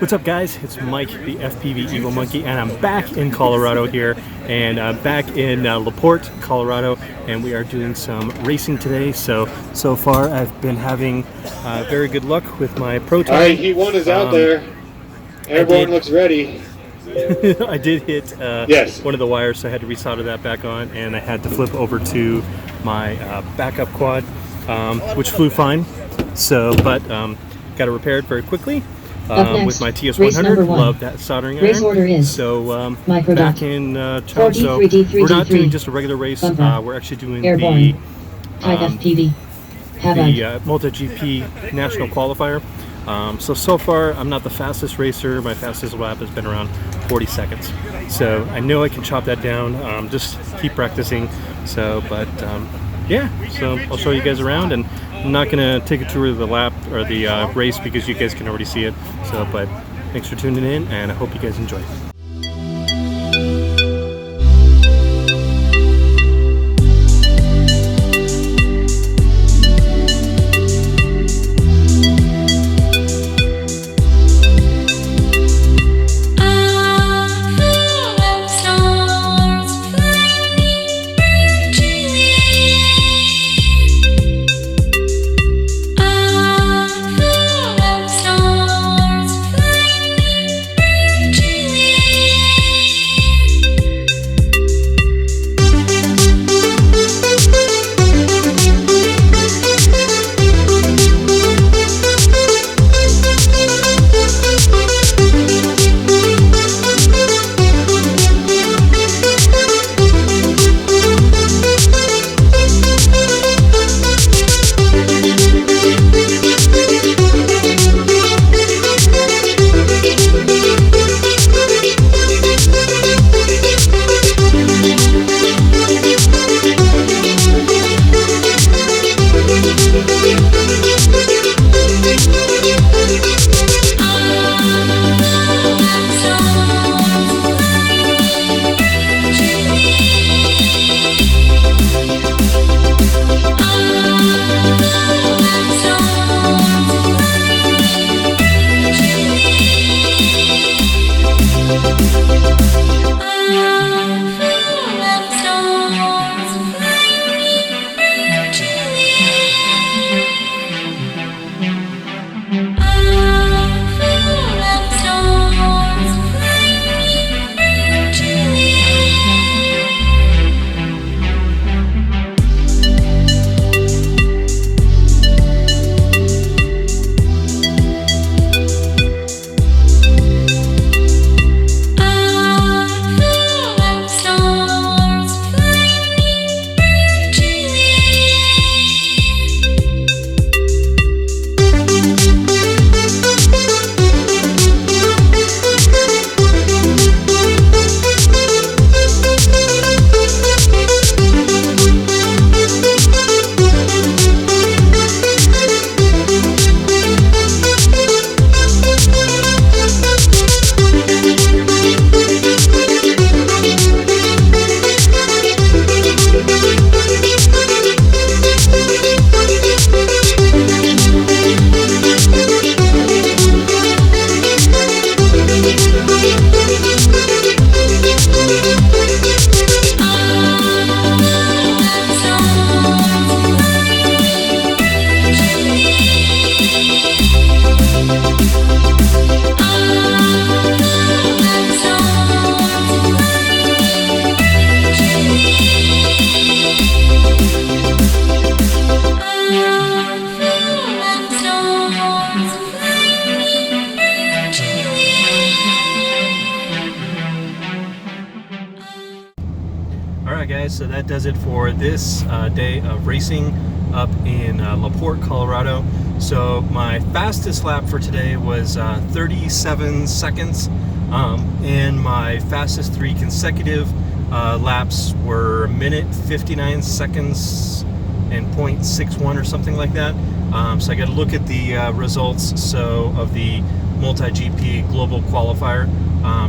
What's up, guys? It's Mike, the FPV Eagle Monkey, and I'm back in Colorado here, and back in LaPorte, Colorado, and we are doing some racing today. So far I've been having very good luck with my Proton. All right, Heat 1 is out there. Airborne looks ready. I did hit one of the wires, so I had to resolder that back on, and I had to flip over to my backup quad, which flew fine. So, but got it repaired very quickly. With my TS100, love that soldering iron. So back in town. So we're not doing just a regular race. We're actually doing the MultiGP National Qualifier. So far I'm not the fastest racer. My fastest lap has been around 40 seconds. So I know I can chop that down. Just keep practicing. So, but yeah. So I'll show you guys around, and I'm not gonna take a tour of the lap or the race because you guys can already see it. So, but thanks for tuning in, and I hope you guys enjoy. Guys, so that does it for this day of racing up in LaPorte, Colorado. So my fastest lap for today was 37 seconds, and my fastest 3 consecutive laps were 1 minute 59 seconds and 0.61 or something like that. So I got to look at the results of the MultiGP Global Qualifier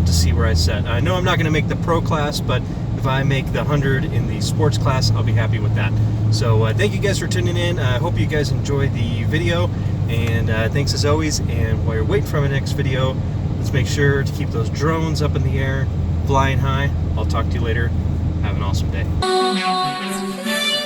to see where I set. I know I'm not going to make the pro class, but if I make the 100 in the sports class, I'll be happy with that. So thank you guys for tuning in. I hope you guys enjoyed the video, and thanks as always. And while you're waiting for my next video, Let's make sure to keep those drones up in the air, flying high. I'll talk to you later. Have an awesome day.